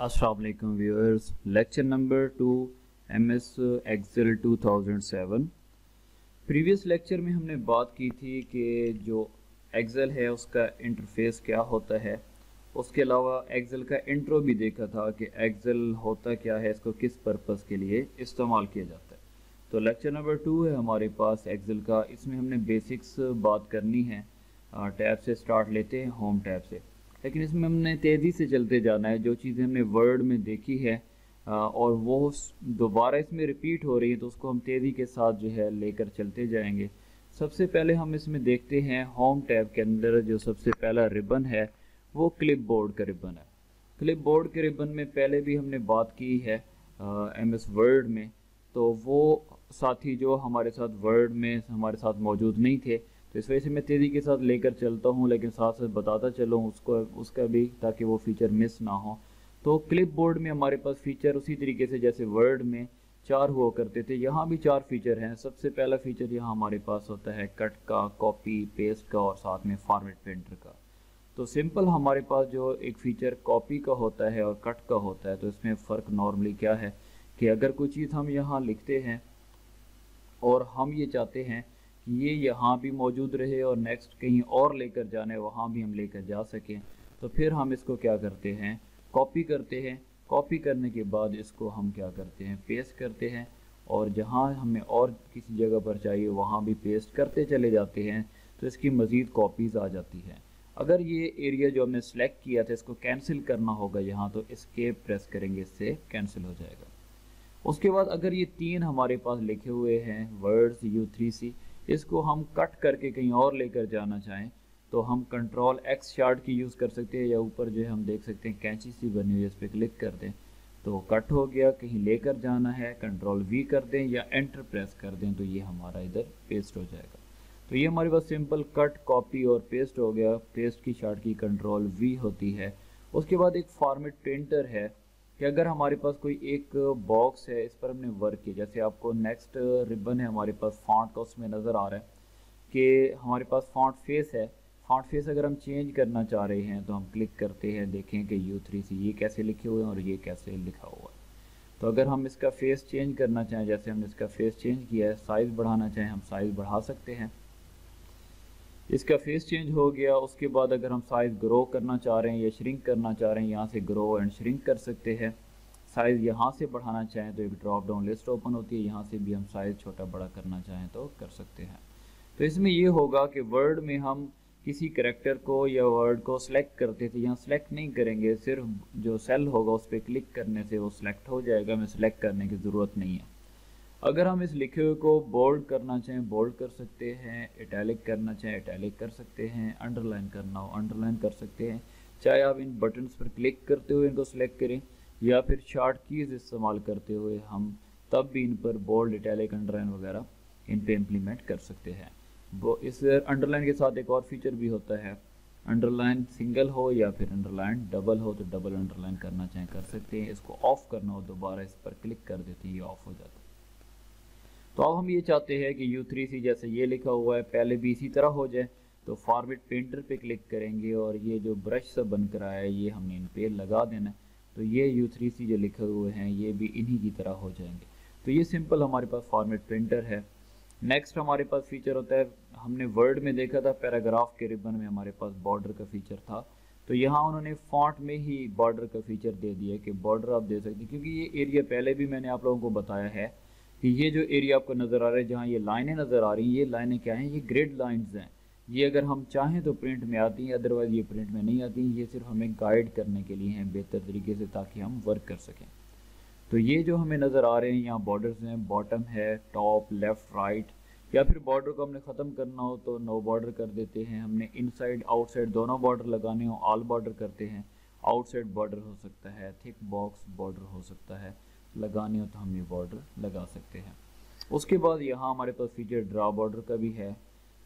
अस्सलाम वालेकुम viewers, lecture number 2 MS Excel 2007। Previous lecture में हमने बात की थी कि जो एक्सेल है उसका इंटरफेस क्या होता है। उसके अलावा एक्सेल का इंट्रो भी देखा था कि एक्सेल होता क्या है, इसको किस पर्पस के लिए इस्तेमाल किया जाता है। तो लेक्चर नंबर 2 है हमारे पास एक्सेल का। इसमें हमने बेसिक्स बात करनी है। टैब से स्टार्ट लेते हैं, होम टैब से। लेकिन इसमें हमने तेज़ी से चलते जाना है। जो चीज़ें हमने वर्ड में देखी है और वो दोबारा इसमें रिपीट हो रही है, तो उसको हम तेज़ी के साथ जो है लेकर चलते जाएंगे। सबसे पहले हम इसमें देखते हैं होम टैब के अंदर जो सबसे पहला रिबन है वो क्लिपबोर्ड का रिबन है। क्लिपबोर्ड के रिबन में पहले भी हमने बात की है एमएस वर्ड में, तो वो साथी जो हमारे साथ वर्ड में हमारे साथ मौजूद नहीं थे, तो इस वजह से मैं तेज़ी के साथ लेकर चलता हूँ, लेकिन साथ साथ बताता चलूँ उसका भी, ताकि वो फीचर मिस ना हो। तो क्लिपबोर्ड में हमारे पास फीचर उसी तरीके से जैसे वर्ड में 4 हुआ करते थे, यहाँ भी 4 फीचर हैं। सबसे पहला फीचर यहाँ हमारे पास होता है कट का, कॉपी पेस्ट का और साथ में फॉर्मेट प्रिंटर का। तो सिंपल हमारे पास जो एक फ़ीचर कॉपी का होता है और कट का होता है, तो इसमें फ़र्क नॉर्मली क्या है कि अगर कोई चीज़ हम यहाँ लिखते हैं और हम ये चाहते हैं कि ये यहाँ भी मौजूद रहे और नेक्स्ट कहीं और लेकर जाना है, वहाँ भी हम लेकर जा सकें, तो फिर हम इसको क्या करते हैं, कॉपी करते हैं। कॉपी करने के बाद इसको हम क्या करते हैं, पेस्ट करते हैं, और जहाँ हमें और किसी जगह पर चाहिए वहाँ भी पेस्ट करते चले जाते हैं, तो इसकी मज़ीद कॉपीज़ आ जाती हैं। अगर ये एरिया जो हमने सेलेक्ट किया था इसको कैंसिल करना होगा यहाँ, तो एस्केप प्रेस करेंगे, इससे कैंसिल हो जाएगा। उसके बाद अगर ये 3 हमारे पास लिखे हुए हैं वर्ड्स U3C, इसको हम कट करके कहीं और लेकर जाना चाहें, तो हम कंट्रोल X शार्ट की यूज़ कर सकते हैं, या ऊपर जो है हम देख सकते हैं कैंची सी बनी हुई है, इस पर क्लिक कर दें तो कट हो गया। कहीं लेकर जाना है कंट्रोल V कर दें या एंटर प्रेस कर दें, तो ये हमारा इधर पेस्ट हो जाएगा। तो ये हमारे पास सिंपल कट, कॉपी और पेस्ट हो गया। पेस्ट की शार्ट की कंट्रोल V होती है। उसके बाद एक फॉर्मेट प्रिंटर है कि अगर हमारे पास कोई एक बॉक्स है, इस पर हमने वर्क किया, जैसे आपको नेक्स्ट रिबन है हमारे पास फॉन्ट का, उसमें नज़र आ रहा है कि हमारे पास फॉन्ट फेस है। फॉन्ट फेस अगर हम चेंज करना चाह रहे हैं तो हम क्लिक करते हैं, देखें कि U3C ये कैसे लिखे हुए हैं और ये कैसे लिखा हुआ है। तो अगर हम इसका फेस चेंज करना चाहें, जैसे हमने इसका फेस चेंज किया है, साइज़ बढ़ाना चाहें हम साइज़ बढ़ा सकते हैं। इसका फेस चेंज हो गया। उसके बाद अगर हम साइज़ ग्रो करना चाह रहे हैं या श्रिंक करना चाह रहे हैं, यहाँ से ग्रो एंड श्रिंक कर सकते हैं। साइज़ यहाँ से बढ़ाना चाहें तो एक ड्रॉप डाउन लिस्ट ओपन होती है, यहाँ से भी हम साइज़ छोटा बड़ा करना चाहें तो कर सकते हैं। तो इसमें ये होगा कि वर्ड में हम किसी करैक्टर को या वर्ड को सिलेक्ट करते थे, यहाँ सिलेक्ट नहीं करेंगे, सिर्फ जो सेल होगा उस पर क्लिक करने से वो सिलेक्ट हो जाएगा, हमें सिलेक्ट करने की ज़रूरत नहीं है। अगर हम इस लिखे हुए को बोल्ड करना चाहें बोल्ड कर सकते हैं, इटैलिक करना चाहें इटैलिक कर सकते हैं, अंडरलाइन करना हो अंडरलाइन कर सकते हैं। चाहे आप इन बटन्स पर क्लिक करते हुए इनको सेलेक्ट करें या फिर शार्ट कीज़ इस्तेमाल करते हुए हम तब भी इन पर बोल्ड, इटैलिक, अंडरलाइन वगैरह इन पे इम्प्लीमेंट कर सकते हैं। वो इस अंडरलाइन के साथ एक और फीचर भी होता है, अंडरलाइन सिंगल हो या फिर अंडरलाइन डबल हो, तो डबल अंडरलाइन करना चाहें कर सकते हैं। इसको ऑफ़ करना हो दोबारा इस पर क्लिक कर देते हैं, ये ऑफ़ हो जाता है। तो अब हम ये चाहते हैं कि U3C जैसे ये लिखा हुआ है पहले भी इसी तरह हो जाए, तो फॉर्मेट प्रिंटर पे क्लिक करेंगे और ये जो ब्रश से बन कर आया है ये हमने इन पे लगा देना है, तो ये U3C जो लिखे हुए हैं ये भी इन्हीं की तरह हो जाएंगे। तो ये सिंपल हमारे पास फॉर्मेट प्रिंटर है। नेक्स्ट हमारे पास फीचर होता है, हमने वर्ड में देखा था पैराग्राफ के रिबन में हमारे पास बॉर्डर का फीचर था, तो यहाँ उन्होंने फॉन्ट में ही बॉर्डर का फीचर दे दिया कि बॉर्डर आप दे सकते हैं, क्योंकि ये एरिया पहले भी मैंने आप लोगों को बताया है कि ये जो एरिया आपको नज़र आ रहा है, जहाँ ये लाइनें नज़र आ रही हैं, ये लाइनें क्या हैं, ये ग्रिड लाइंस हैं। ये अगर हम चाहें तो प्रिंट में आती हैं, अदरवाइज़ ये प्रिंट में नहीं आती हैं। ये सिर्फ हमें गाइड करने के लिए हैं बेहतर तरीके से, ताकि हम वर्क कर सकें। तो ये जो हमें नज़र आ रहे हैं यहाँ बॉर्डर्स हैं, बॉटम है, टॉप, लेफ़्ट, राइट, या फिर बॉर्डर को हमने ख़त्म करना हो तो नो बॉर्डर कर देते हैं। हमने इनसाइड आउटसाइड दोनों बॉर्डर लगाने हो ऑल बॉर्डर करते हैं। आउटसाइड बॉर्डर हो सकता है, थिक बॉक्स बॉर्डर हो सकता है, लगाने हो तो हम ये बॉर्डर लगा सकते हैं। उसके बाद यहाँ हमारे पास फीचर ड्रा बॉर्डर का भी है।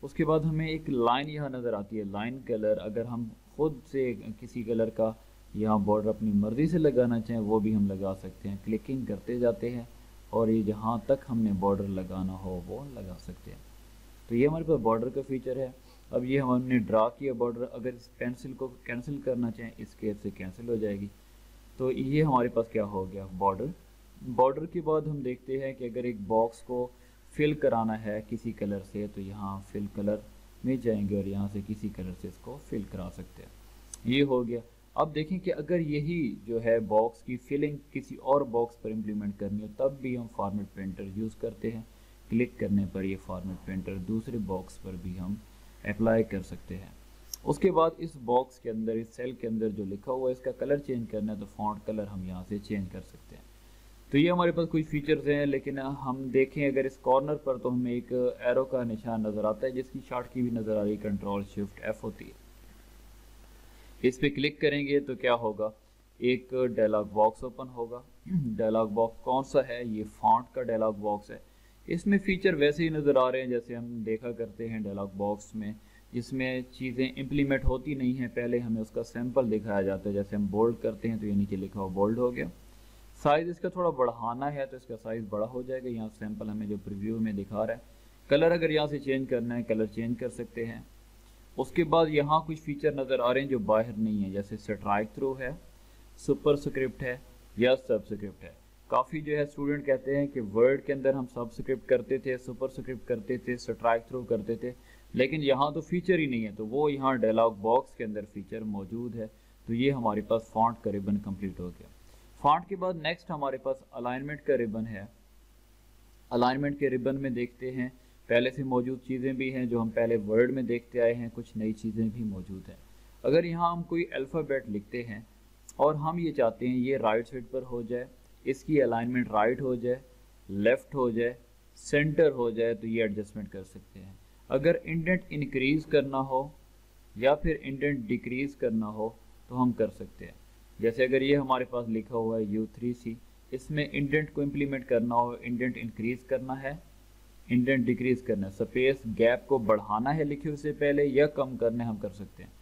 उसके बाद हमें एक लाइन यहाँ नज़र आती है, लाइन कलर। अगर हम खुद से किसी कलर का यहाँ बॉर्डर अपनी मर्ज़ी से लगाना चाहें वो भी हम लगा सकते हैं। क्लिकिंग करते जाते हैं और ये जहाँ तक हमने बॉर्डर लगाना हो वो लगा सकते हैं। तो ये हमारे पास बॉर्डर का फीचर है। अब ये हमने ड्रा किया बॉर्डर, अगर इस पेंसिल को कैंसिल करना चाहें, इस केस से कैंसिल हो जाएगी। तो ये हमारे पास क्या हो गया, बॉर्डर। बॉर्डर के बाद हम देखते हैं कि अगर एक बॉक्स को फिल कराना है किसी कलर से, तो यहाँ फिल कलर में जाएंगे और यहाँ से किसी कलर से इसको फिल करा सकते हैं। ये हो गया। अब देखें कि अगर यही जो है बॉक्स की फिलिंग किसी और बॉक्स पर इम्प्लीमेंट करनी हो, तब भी हम फॉर्मेट पेंटर यूज़ करते हैं। क्लिक करने पर ये फॉर्मेट पेंटर दूसरे बॉक्स पर भी हम अप्लाई कर सकते हैं। उसके बाद इस बॉक्स के अंदर, इस सेल के अंदर जो लिखा हुआ है, इसका कलर चेंज करना है तो फॉन्ट कलर हम यहाँ से चेंज कर सकते हैं। तो ये हमारे पास कुछ फीचर्स हैं, लेकिन हम देखें अगर इस कॉर्नर पर तो हमें एक एरो का निशान नज़र आता है, जिसकी शॉर्ट की भी नज़र आ रही है, कंट्रोल शिफ्ट एफ होती है। इस पर क्लिक करेंगे तो क्या होगा, एक डायलॉग बॉक्स ओपन होगा। डायलॉग बॉक्स कौन सा है, ये फॉन्ट का डायलॉग बॉक्स है। इसमें फीचर वैसे ही नज़र आ रहे हैं जैसे हम देखा करते हैं डायलॉग बॉक्स में, जिसमें चीज़ें इम्प्लीमेंट होती नहीं हैं, पहले हमें उसका सैंपल दिखाया जाता है। जैसे हम बोल्ड करते हैं तो ये नीचे लिखा हुआ बोल्ड हो गया। साइज़ इसका थोड़ा बढ़ाना है तो इसका साइज़ बड़ा हो जाएगा। यहाँ सैंपल हमें जो प्रीव्यू में दिखा रहा है। कलर अगर यहाँ से चेंज करना है, कलर चेंज कर सकते हैं। उसके बाद यहाँ कुछ फीचर नज़र आ रहे हैं जो बाहर नहीं है, जैसे स्ट्राइक थ्रू है, सुपरस्क्रिप्ट है या सबस्क्रिप्ट है। काफ़ी जो है स्टूडेंट कहते हैं कि वर्ड के अंदर हम सबस्क्रिप्ट करते थे, सुपरस्क्रिप्ट करते थे, स्ट्राइक थ्रू करते थे, लेकिन यहाँ तो फीचर ही नहीं है। तो वो यहाँ डायलॉग बॉक्स के अंदर फीचर मौजूद है। तो ये हमारे पास फॉन्ट का रिबन कंप्लीट हो गया। फॉन्ट के बाद नेक्स्ट हमारे पास अलाइनमेंट का रिबन है। अलाइनमेंट के रिबन में देखते हैं पहले से मौजूद चीज़ें भी हैं जो हम पहले वर्ड में देखते आए हैं, कुछ नई चीज़ें भी मौजूद हैं। अगर यहाँ हम कोई अल्फ़ाबेट लिखते हैं और हम ये चाहते हैं ये राइट साइड पर हो जाए, इसकी अलाइनमेंट राइट हो जाए, लेफ़्ट हो जाए, सेंटर हो जाए, तो ये एडजस्टमेंट कर सकते हैं। अगर इंडेंट इंक्रीज़ करना हो या फिर इंडेंट डिक्रीज़ करना हो तो हम कर सकते हैं। जैसे अगर ये हमारे पास लिखा हुआ है U3C, इसमें इंडेंट को इम्प्लीमेंट करना हो, इंडेंट इंक्रीज़ करना है, इंडेंट डिक्रीज़ करना है, स्पेस गैप को बढ़ाना है लिखे उससे पहले या कम करना है, हम कर सकते हैं।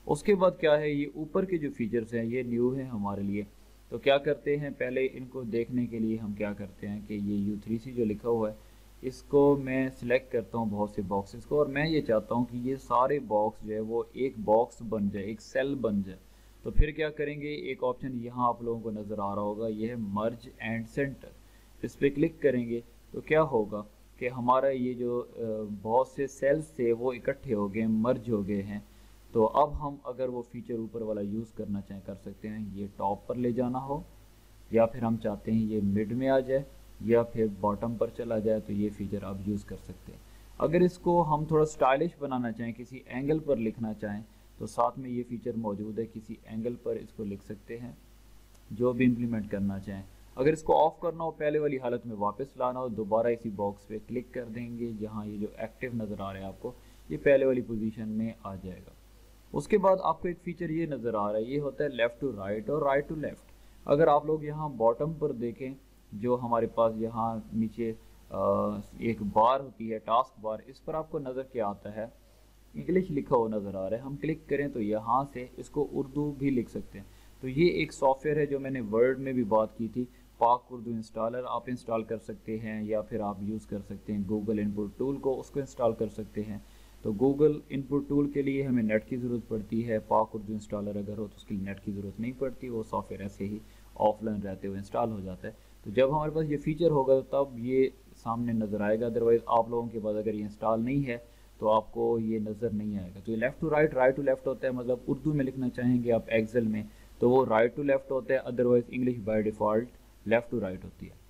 उसके बाद क्या है, ये ऊपर के जो फीचर्स हैं ये न्यू है हमारे लिए। तो क्या करते हैं, पहले इनको देखने के लिए हम क्या करते हैं कि ये U3C जो लिखा हुआ है, इसको मैं सिलेक्ट करता हूँ बहुत से बॉक्सेस को, और मैं ये चाहता हूँ कि ये सारे बॉक्स जो है वो एक बॉक्स बन जाए, एक सेल बन जाए। तो फिर क्या करेंगे, एक ऑप्शन यहाँ आप लोगों को नज़र आ रहा होगा, ये है मर्ज एंड सेंटर। इस पर क्लिक करेंगे तो क्या होगा कि हमारा ये जो बहुत से सेल्स थे वो इकट्ठे हो गए, मर्ज हो गए हैं। तो अब हम अगर वो फीचर ऊपर वाला यूज़ करना चाहें कर सकते हैं, ये टॉप पर ले जाना हो, या फिर हम चाहते हैं ये मिड में आ जाए या फिर बॉटम पर चला जाए, तो ये फीचर आप यूज़ कर सकते हैं। अगर इसको हम थोड़ा स्टाइलिश बनाना चाहें, किसी एंगल पर लिखना चाहें, तो साथ में ये फीचर मौजूद है, किसी एंगल पर इसको लिख सकते हैं जो भी इम्प्लीमेंट करना चाहें। अगर इसको ऑफ करना हो, पहले वाली हालत में वापस लाना हो, दोबारा इसी बॉक्स पे क्लिक कर देंगे, जहाँ ये जो एक्टिव नज़र आ रहा है आपको, ये पहले वाली पोजीशन में आ जाएगा। उसके बाद आपको एक फ़ीचर ये नज़र आ रहा है, ये होता है लेफ़्ट टू राइट और राइट टू लेफ़्ट। अगर आप लोग यहाँ बॉटम पर देखें, जो हमारे पास यहाँ नीचे एक बार होती है, टास्क बार, इस पर आपको नज़र क्या आता है, इंग्लिश लिखा हुआ नज़र आ रहा है। हम क्लिक करें तो यहाँ से इसको उर्दू भी लिख सकते हैं। तो ये एक सॉफ्टवेयर है जो मैंने वर्ड में भी बात की थी, पाक उर्दू इंस्टॉलर, आप इंस्टॉल कर सकते हैं, या फिर आप यूज़ कर सकते हैं गूगल इनपुट टूल को, उसको इंस्टॉल कर सकते हैं। तो गूगल इनपुट टूल के लिए हमें नेट की ज़रूरत पड़ती है, पाक उर्दू इंस्टॉलर अगर हो तो उसके लिए नेट की ज़रूरत नहीं पड़ती, वो सॉफ्टवेयर ऐसे ही ऑफलाइन रहते हुए इंस्टॉल हो जाता है। तो जब हमारे पास ये फ़ीचर होगा तब ये सामने नज़र आएगा, अदरवाइज़ आप लोगों के पास अगर ये इंस्टॉल नहीं है तो आपको ये नज़र नहीं आएगा। तो ये left to right, right to left होता है, मतलब उर्दू में लिखना चाहेंगे आप एक्सेल में तो वो राइट टू लेफ़्ट होता है, otherwise English by default left to right होती है।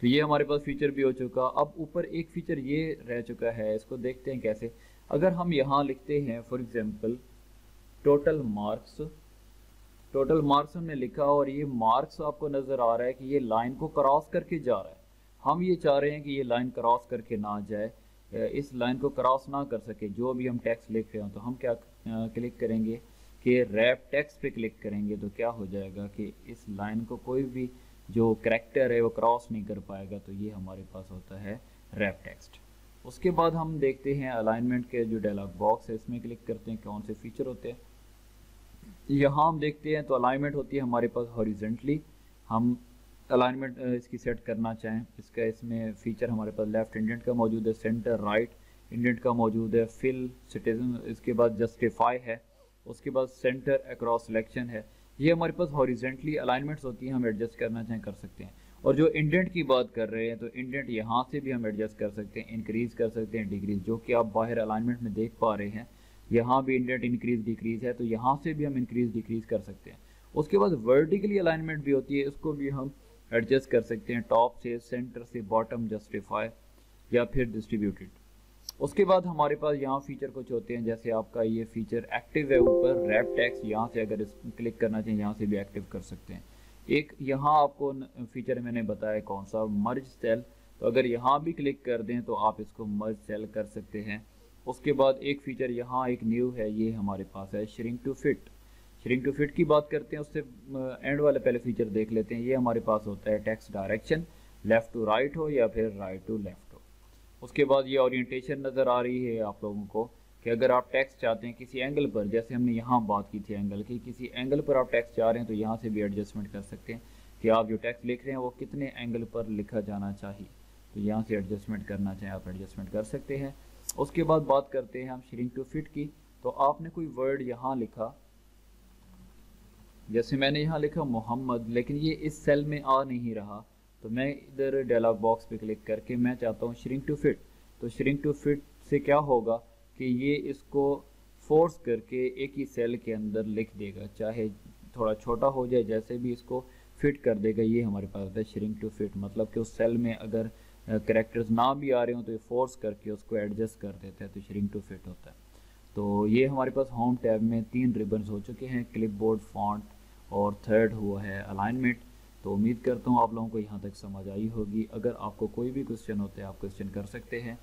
तो ये हमारे पास फीचर भी हो चुका। अब ऊपर एक फ़ीचर ये रह चुका है, इसको देखते हैं कैसे। अगर हम यहाँ लिखते हैं for example total marks, total marks हमने लिखा और ये मार्क्स आपको नज़र आ रहा है कि ये लाइन को क्रॉस करके जा रहा है। हम ये चाह रहे हैं कि ये लाइन क्रॉस करके ना जाए, इस लाइन को क्रॉस ना कर सके जो भी हम टेक्स्ट लिख रहे हो। तो हम क्या क्लिक करेंगे कि रैप टेक्स्ट पे क्लिक करेंगे, तो क्या हो जाएगा कि इस लाइन को कोई भी जो करैक्टर है वो क्रॉस नहीं कर पाएगा। तो ये हमारे पास होता है रैप टेक्स्ट। उसके बाद हम देखते हैं अलाइनमेंट के जो डायलॉग बॉक्स है, इसमें क्लिक करते हैं कौन से फीचर होते हैं। यहाँ हम देखते हैं तो अलाइनमेंट होती है हमारे पास हॉरिजेंटली, हम अलाइनमेंट इसकी सेट करना चाहें, इसका इसमें फ़ीचर हमारे पास लेफ़्ट इंडेंट का मौजूद है, सेंटर राइट इंडेंट का मौजूद है, फिल सिटीजन, इसके बाद जस्टिफाई है, उसके बाद सेंटर अक्रॉस सिलेक्शन है। ये हमारे पास हॉरिजेंटली अलाइनमेंट्स होती हैं, हम एडजस्ट करना चाहें कर सकते हैं। और जो इंडेंट की बात कर रहे हैं तो इंडेंट यहाँ से भी हम एडजस्ट कर सकते हैं, इंक्रीज कर सकते हैं, डिक्रीज, जो कि आप बाहर अलाइनमेंट में देख पा रहे हैं। यहाँ भी इंडेंट इंक्रीज डिक्रीज है, तो यहाँ से भी हम इंक्रीज डिक्रीज कर सकते हैं। उसके बाद वर्टिकली अलाइनमेंट भी होती है, इसको भी हम एडजस्ट कर सकते हैं, टॉप से, सेंटर से, बॉटम, जस्टिफाई या फिर डिस्ट्रीब्यूटेड। उसके बाद हमारे पास यहाँ फीचर कुछ होते हैं, जैसे आपका ये फीचर एक्टिव है ऊपर रैप टेक्स्ट, यहाँ से अगर इस क्लिक करना चाहिए यहाँ से भी एक्टिव कर सकते हैं। एक यहाँ आपको फीचर मैंने बताया कौन सा, मर्ज सेल, तो अगर यहाँ भी क्लिक कर दें तो आप इसको मर्ज सेल कर सकते हैं। उसके बाद एक फीचर यहाँ एक न्यू है, ये हमारे पास है shrink to fit. Shrink to fit की बात करते हैं, उससे एंड वाले पहले फीचर देख लेते हैं। ये हमारे पास होता है text direction, left to right हो या फिर राइट टू लेफ़्ट हो। उसके बाद ये ओरिएंटेशन नज़र आ रही है आप लोगों को कि अगर आप टेक्स्ट चाहते हैं किसी एंगल पर, जैसे हमने यहाँ बात की थी एंगल की, किसी एंगल पर आप टेक्स्ट चाह रहे हैं तो यहाँ से भी एडजस्टमेंट कर सकते हैं कि आप जो टेक्स्ट लिख रहे हैं वो कितने एंगल पर लिखा जाना चाहिए, तो यहाँ से एडजस्टमेंट करना चाहें आप एडजस्टमेंट कर सकते हैं। उसके बाद बात करते हैं हम श्रिंक टू फिट की। तो आपने कोई वर्ड यहाँ लिखा, जैसे मैंने यहाँ लिखा मोहम्मद, लेकिन ये इस सेल में आ नहीं रहा, तो मैं इधर डायलॉग बॉक्स पे क्लिक करके मैं चाहता हूँ श्रिंक टू फिट। तो श्रिंक टू फिट से क्या होगा कि ये इसको फोर्स करके एक ही सेल के अंदर लिख देगा, चाहे थोड़ा छोटा हो जाए, जैसे भी इसको फिट कर देगा। ये हमारे पास है श्रिंक टू फिट, मतलब कि उस सेल में अगर कैरेक्टर्स ना भी आ रहे हो तो ये फोर्स करके उसको एडजस्ट कर देता है, तो श्रिंक टू फिट होता है। तो ये हमारे पास होम टैब में 3 रिबन्स हो चुके हैं, क्लिपबोर्ड, फॉन्ट और थर्ड हुआ है अलाइनमेंट। तो उम्मीद करता हूँ आप लोगों को यहाँ तक समझ आई होगी। अगर आपको कोई भी क्वेश्चन होते हैं आप क्वेश्चन कर सकते हैं।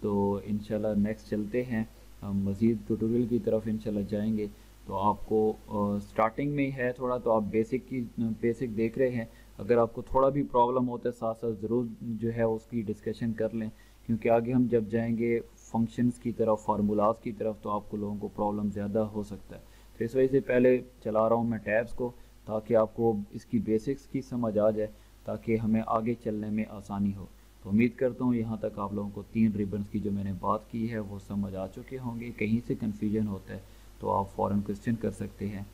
तो इंशाल्लाह नेक्स्ट चलते हैं, हम मज़ीद ट्यूटोरियल की तरफ इंशाल्लाह जाएंगे। तो आपको स्टार्टिंग में ही है थोड़ा, तो आप बेसिक देख रहे हैं। अगर आपको थोड़ा भी प्रॉब्लम होता है साथ साथ ज़रूर जो है उसकी डिस्कशन कर लें, क्योंकि आगे हम जब जाएंगे फंक्शंस की तरफ, फार्मूलाज की तरफ, तो आपको लोगों को प्रॉब्लम ज़्यादा हो सकता है। तो इस वजह से पहले चला रहा हूँ मैं टैब्स को, ताकि आपको इसकी बेसिक्स की समझ आ जाए, ताकि हमें आगे चलने में आसानी हो। तो उम्मीद करता हूँ यहाँ तक आप लोगों को 3 रिबन्स की जो मैंने बात की है वो समझ आ चुके होंगे। कहीं से कन्फ्यूजन होता है तो आप फ़ौरन क्वेश्चन कर सकते हैं।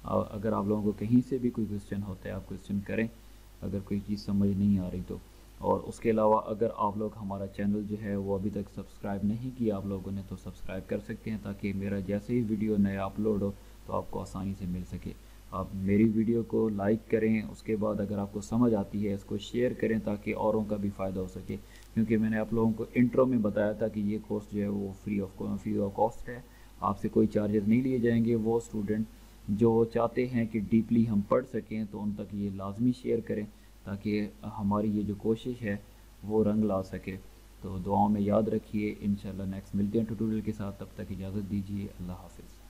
अगर आप लोगों को कहीं से भी कोई क्वेश्चन होता है आप क्वेश्चन करें, अगर कोई चीज़ समझ नहीं आ रही तो। और उसके अलावा अगर आप लोग हमारा चैनल जो है वो अभी तक सब्सक्राइब नहीं किया आप लोगों ने, तो सब्सक्राइब कर सकते हैं, ताकि मेरा जैसे ही वीडियो नया अपलोड हो तो आपको आसानी से मिल सके। आप मेरी वीडियो को लाइक करें, उसके बाद अगर आपको समझ आती है इसको शेयर करें, ताकि औरों का भी फ़ायदा हो सके। क्योंकि मैंने आप लोगों को इंट्रो में बताया था कि ये कोर्स जो है वो फ्री ऑफ कॉस्ट है, आपसे कोई चार्जेस नहीं लिए जाएंगे। वो स्टूडेंट जो चाहते हैं कि डीपली हम पढ़ सकें तो उन तक ये लाजमी शेयर करें, ताकि हमारी ये जो कोशिश है वो रंग ला सके। तो दुआओं में याद रखिए। इंशाल्लाह नेक्स्ट मिलते हैं ट्यूटोरियल के साथ, तब तक इजाज़त दीजिए। अल्लाह हाफ़िज़।